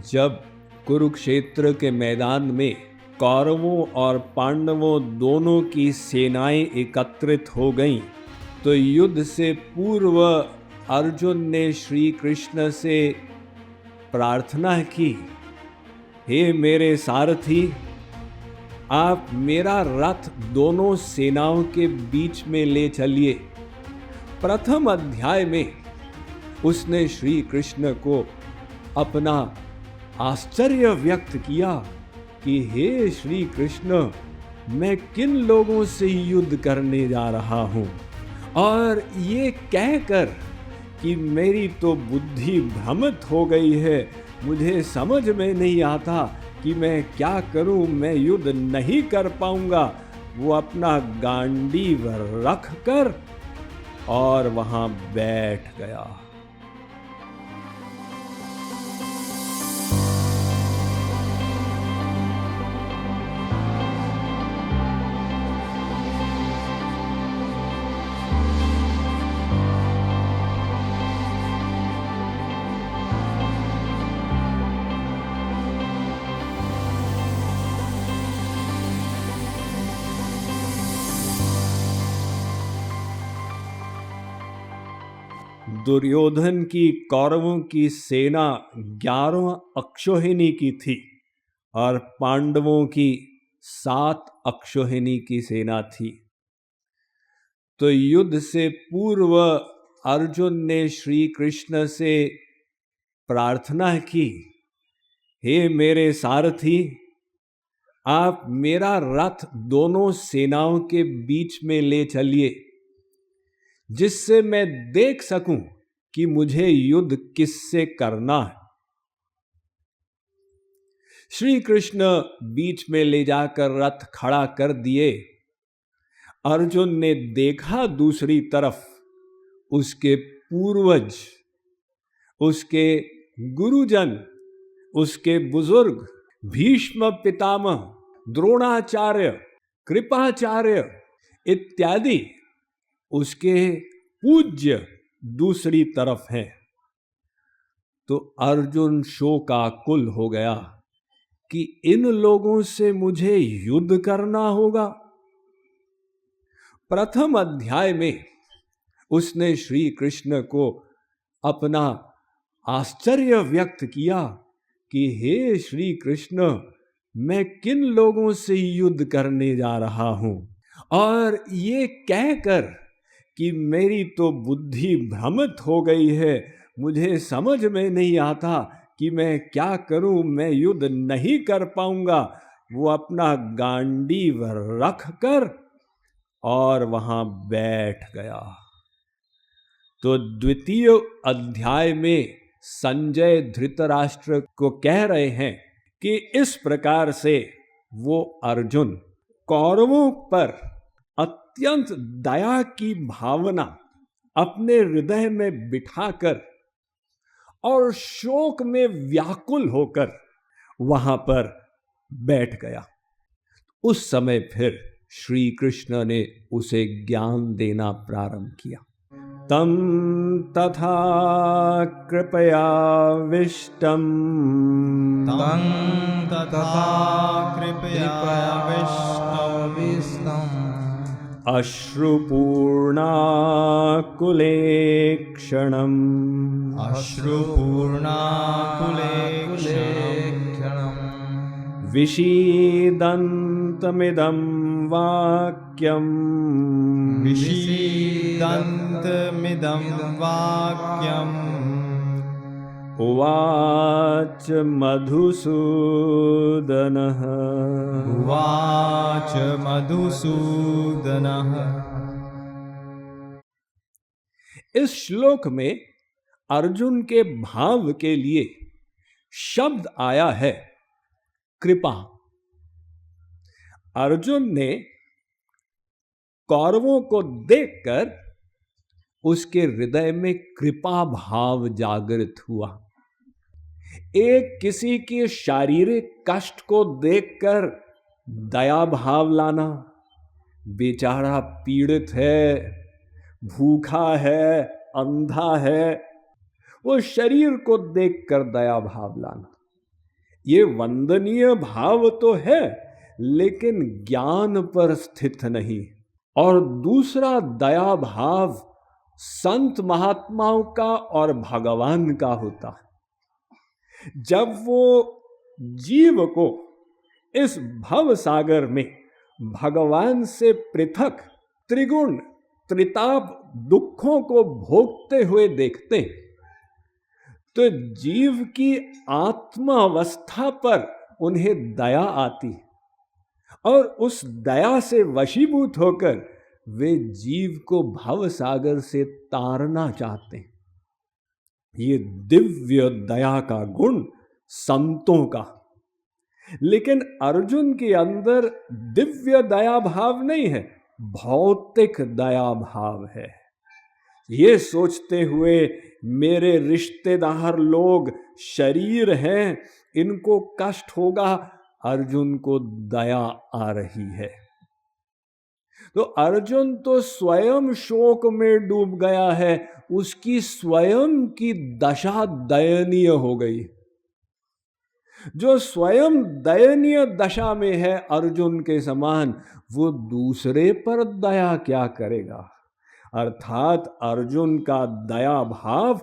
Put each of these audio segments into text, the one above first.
जब कुरुक्षेत्र के मैदान में कौरवों और पांडवों दोनों की सेनाएं एकत्रित हो गईं, तो युद्ध से पूर्व अर्जुन ने श्री कृष्ण से प्रार्थना की, हे मेरे सारथी, आप मेरा रथ दोनों सेनाओं के बीच में ले चलिए। प्रथम अध्याय में उसने श्री कृष्ण को अपना आश्चर्य व्यक्त किया कि हे श्री कृष्ण, मैं किन लोगों से युद्ध करने जा रहा हूं, और ये कहकर कि मेरी तो बुद्धि भ्रमित हो गई है, मुझे समझ में नहीं आता कि मैं क्या करूं, मैं युद्ध नहीं कर पाऊंगा। वो अपना गांडीव रख कर और वहां बैठ गया। दुर्योधन की कौरवों की सेना 11 अक्षौहिणी की थी और पांडवों की 7 अक्षौहिणी की सेना थी। तो युद्ध से पूर्व अर्जुन ने श्री कृष्ण से प्रार्थना की, हे मेरे सारथी, आप मेरा रथ दोनों सेनाओं के बीच में ले चलिए, जिससे मैं देख सकूं कि मुझे युद्ध किससे करना है। श्री कृष्ण बीच में ले जाकर रथ खड़ा कर दिए। अर्जुन ने देखा दूसरी तरफ उसके पूर्वज, उसके गुरुजन, उसके बुजुर्ग भीष्म पितामह, द्रोणाचार्य, कृपाचार्य इत्यादि उसके पूज्य दूसरी तरफ हैं। तो अर्जुन शोकाकुल हो गया कि इन लोगों से मुझे युद्ध करना होगा। प्रथम अध्याय में उसने श्री कृष्ण को अपना आश्चर्य व्यक्त किया कि हे श्री कृष्ण, मैं किन लोगों से युद्ध करने जा रहा हूं, और ये कहकर कि मेरी तो बुद्धि भ्रमित हो गई है, मुझे समझ में नहीं आता कि मैं क्या करूं, मैं युद्ध नहीं कर पाऊंगा। वो अपना गांडीव रख कर और वहां बैठ गया। तो द्वितीय अध्याय में संजय धृतराष्ट्र को कह रहे हैं कि इस प्रकार से वो अर्जुन कौरवों पर अत्यंत दया की भावना अपने हृदय में बिठाकर और शोक में व्याकुल होकर वहां पर बैठ गया। उस समय फिर श्री कृष्ण ने उसे ज्ञान देना प्रारंभ किया। तम तथा कृपयाविष्टम् अश्रुपूर्णाकुलेक्षणम् विषीदन्तमिदं वाक्यम् उवाच मधुसूदनः। इस श्लोक में अर्जुन के भाव के लिए शब्द आया है कृपा। अर्जुन ने कौरवों को देखकर उसके हृदय में कृपा भाव जागृत हुआ। एक किसी के शारीरिक कष्ट को देखकर दया भाव लाना, बेचारा पीड़ित है, भूखा है, अंधा है, वो शरीर को देखकर दया भाव लाना। ये वंदनीय भाव तो है, लेकिन ज्ञान पर स्थित नहीं। और दूसरा दया भाव संत महात्माओं का और भगवान का होता है। जब वो जीव को इस भव सागर में भगवान से पृथक त्रिगुण त्रिताप दुखों को भोगते हुए देखते, तो जीव की आत्मावस्था पर उन्हें दया आती और उस दया से वशीभूत होकर वे जीव को भव सागर से तारना चाहते हैं। ये दिव्य दया का गुण संतों का। लेकिन अर्जुन के अंदर दिव्य दया भाव नहीं है, भौतिक दया भाव है। ये सोचते हुए मेरे रिश्तेदार लोग शरीर हैं, इनको कष्ट होगा, अर्जुन को दया आ रही है। तो अर्जुन तो स्वयं शोक में डूब गया है, उसकी स्वयं की दशा दयनीय हो गई। जो स्वयं दयनीय दशा में है अर्जुन के समान, वो दूसरे पर दया क्या करेगा। अर्थात अर्जुन का दया भाव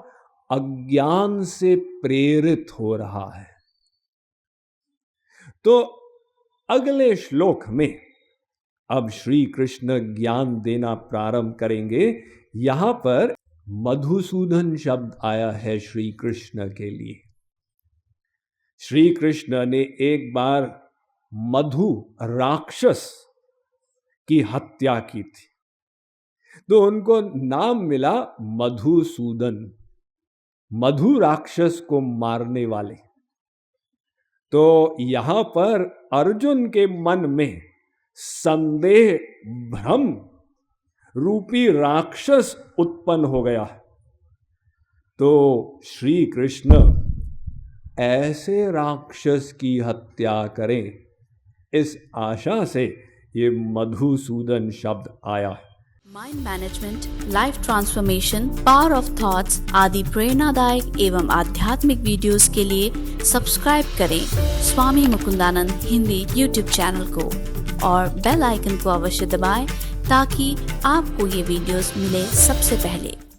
अज्ञान से प्रेरित हो रहा है। तो अगले श्लोक में अब श्री कृष्ण ज्ञान देना प्रारंभ करेंगे। यहां पर मधुसूदन शब्द आया है श्री कृष्ण के लिए। श्री कृष्ण ने एक बार मधु राक्षस की हत्या की थी, तो उनको नाम मिला मधुसूदन, मधु राक्षस को मारने वाले। तो यहां पर अर्जुन के मन में संदेह भ्रम रूपी राक्षस उत्पन्न हो गया। तो श्री कृष्ण ऐसे राक्षस की हत्या करें, इस आशा से ये मधुसूदन शब्द आया। Mind management, life transformation, power of thoughts आदि प्रेरणादायक एवं आध्यात्मिक वीडियोस के लिए सब्सक्राइब करें स्वामी मुकुंदानंद हिंदी यूट्यूब चैनल को और बेल आइकन को अवश्य दबाएं ताकि आपको ये वीडियोस मिले सबसे पहले।